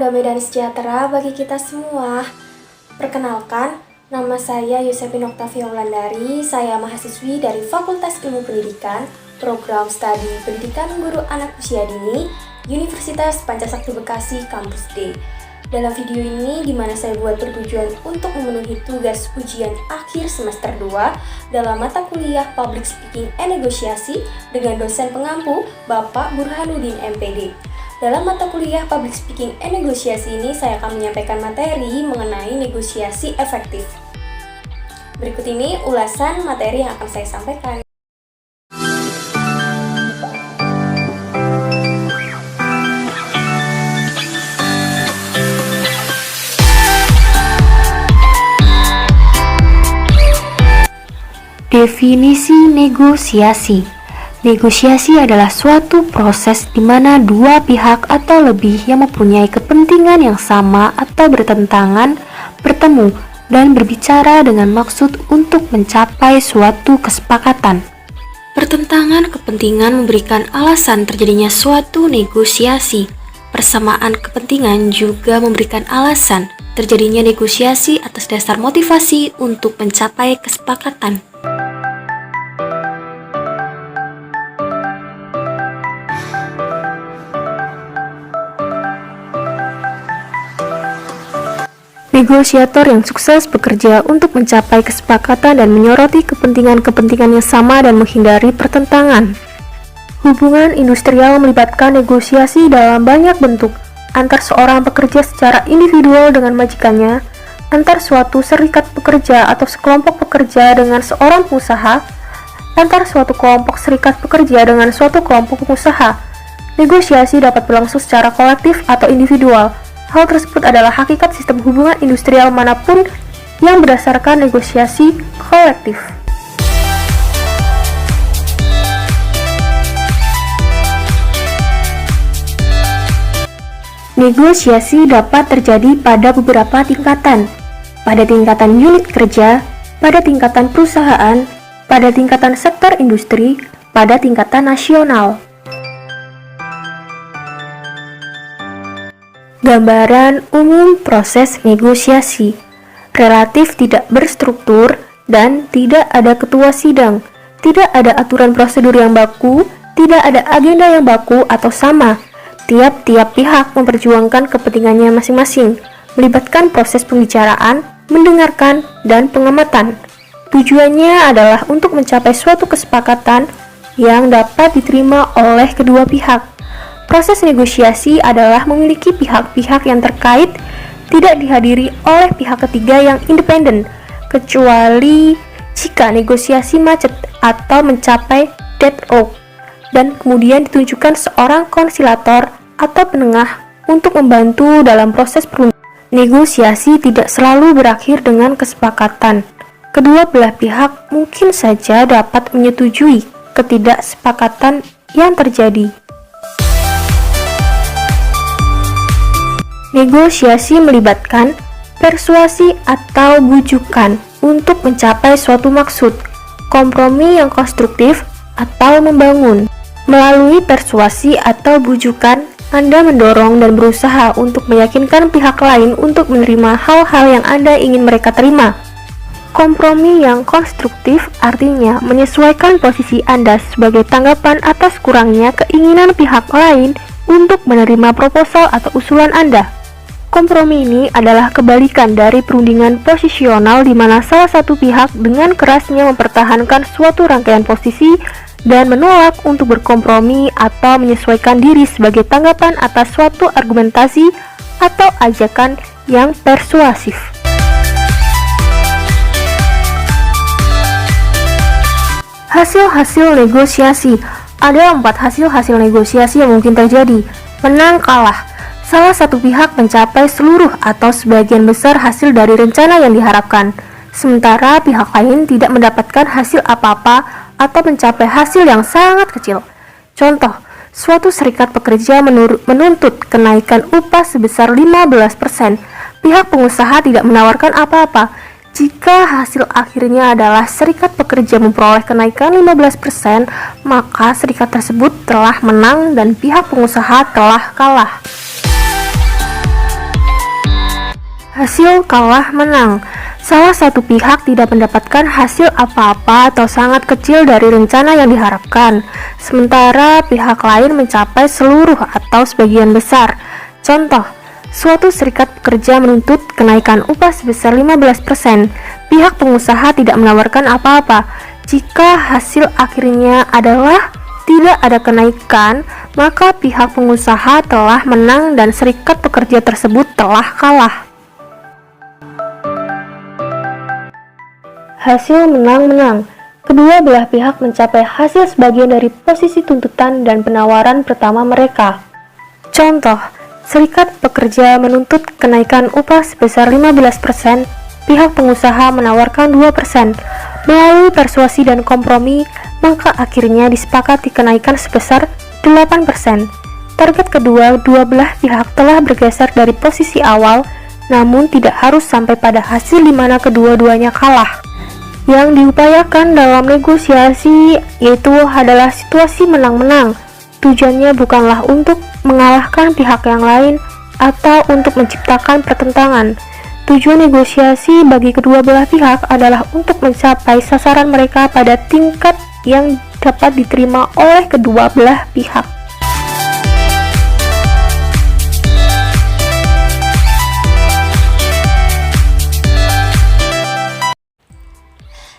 damai dan sejahtera bagi kita semua. Perkenalkan, nama saya Yosefin Oktavia Wulandari. Saya mahasiswi dari Fakultas Ilmu Pendidikan, Program Studi Pendidikan Guru Anak Usia Dini, Universitas Pancasakti Bekasi, Kampus D. Dalam video ini, di mana saya buat bertujuan untuk memenuhi tugas ujian akhir semester 2 dalam mata kuliah Public Speaking and Negosiasi dengan dosen pengampu Bapak Burhanuddin MPD. Dalam mata kuliah Public Speaking and Negosiasi ini, saya akan menyampaikan materi mengenai negosiasi efektif. Berikut ini ulasan materi yang akan saya sampaikan. Definisi negosiasi. Negosiasi adalah suatu proses di mana dua pihak atau lebih yang mempunyai kepentingan yang sama atau bertentangan bertemu dan berbicara dengan maksud untuk mencapai suatu kesepakatan. Pertentangan kepentingan memberikan alasan terjadinya suatu negosiasi. Persamaan kepentingan juga memberikan alasan terjadinya negosiasi atas dasar motivasi untuk mencapai kesepakatan. Negosiator yang sukses bekerja untuk mencapai kesepakatan dan menyoroti kepentingan-kepentingan yang sama dan menghindari pertentangan. Hubungan industrial melibatkan negosiasi dalam banyak bentuk, antar seorang pekerja secara individual dengan majikannya, antar suatu serikat pekerja atau sekelompok pekerja dengan seorang pengusaha, antar suatu kelompok serikat pekerja dengan suatu kelompok pengusaha. Negosiasi dapat berlangsung secara kolektif atau individual. Hal tersebut adalah hakikat sistem hubungan industrial manapun yang berdasarkan negosiasi kolektif. Negosiasi dapat terjadi pada beberapa tingkatan, pada tingkatan unit kerja, pada tingkatan perusahaan, pada tingkatan sektor industri, pada tingkatan nasional. Gambaran umum proses negosiasi. Relatif tidak berstruktur dan tidak ada ketua sidang, tidak ada aturan prosedur yang baku, tidak ada agenda yang baku atau sama. Tiap-tiap pihak memperjuangkan kepentingannya masing-masing, melibatkan proses pembicaraan, mendengarkan, dan pengamatan. Tujuannya adalah untuk mencapai suatu kesepakatan yang dapat diterima oleh kedua pihak. Proses negosiasi adalah memiliki pihak-pihak yang terkait tidak dihadiri oleh pihak ketiga yang independen, kecuali jika negosiasi macet atau mencapai deadlock, dan kemudian ditunjukkan seorang konsilator atau penengah untuk membantu dalam proses perundingan. Negosiasi tidak selalu berakhir dengan kesepakatan. Kedua belah pihak mungkin saja dapat menyetujui ketidaksepakatan yang terjadi. Negosiasi melibatkan persuasi atau bujukan untuk mencapai suatu maksud, kompromi yang konstruktif atau membangun. Melalui persuasi atau bujukan, Anda mendorong dan berusaha untuk meyakinkan pihak lain untuk menerima hal-hal yang Anda ingin mereka terima. Kompromi yang konstruktif artinya menyesuaikan posisi Anda sebagai tanggapan atas kurangnya keinginan pihak lain untuk menerima proposal atau usulan Anda. Kompromi ini adalah kebalikan dari perundingan posisional di mana salah satu pihak dengan kerasnya mempertahankan suatu rangkaian posisi dan menolak untuk berkompromi atau menyesuaikan diri sebagai tanggapan atas suatu argumentasi atau ajakan yang persuasif. Hasil-hasil negosiasi. Ada 4 hasil-hasil negosiasi yang mungkin terjadi. Menang kalah. Salah satu pihak mencapai seluruh atau sebagian besar hasil dari rencana yang diharapkan, sementara pihak lain tidak mendapatkan hasil apa-apa atau mencapai hasil yang sangat kecil. Contoh, suatu serikat pekerja menuntut kenaikan upah sebesar 15%. Pihak pengusaha tidak menawarkan apa-apa. Jika hasil akhirnya adalah serikat pekerja memperoleh kenaikan 15%, maka serikat tersebut telah menang dan pihak pengusaha telah kalah. Hasil kalah menang. Salah satu pihak tidak mendapatkan hasil apa-apa atau sangat kecil dari rencana yang diharapkan, sementara pihak lain mencapai seluruh atau sebagian besar. Contoh, suatu serikat pekerja menuntut kenaikan upah sebesar 15%. Pihak pengusaha tidak menawarkan apa-apa. Jika hasil akhirnya adalah tidak ada kenaikan, maka pihak pengusaha telah menang dan serikat pekerja tersebut telah kalah. Hasil menang-menang. Kedua belah pihak mencapai hasil sebagian dari posisi tuntutan dan penawaran pertama mereka. Contoh, serikat pekerja menuntut kenaikan upah sebesar 15%, pihak pengusaha menawarkan 2%. Melalui persuasi dan kompromi, maka akhirnya disepakati kenaikan sebesar 8%. Target kedua, dua belah pihak telah bergeser dari posisi awal, namun tidak harus sampai pada hasil di mana kedua-duanya kalah. Yang diupayakan dalam negosiasi yaitu adalah situasi menang-menang. Tujuannya bukanlah untuk mengalahkan pihak yang lain atau untuk menciptakan pertentangan. Tujuan negosiasi bagi kedua belah pihak adalah untuk mencapai sasaran mereka pada tingkat yang dapat diterima oleh kedua belah pihak.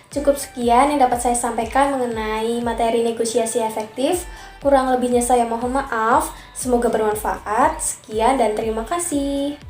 Cukup sekian yang dapat saya sampaikan mengenai materi negosiasi efektif. Kurang lebihnya saya mohon maaf. Semoga bermanfaat. Sekian dan terima kasih.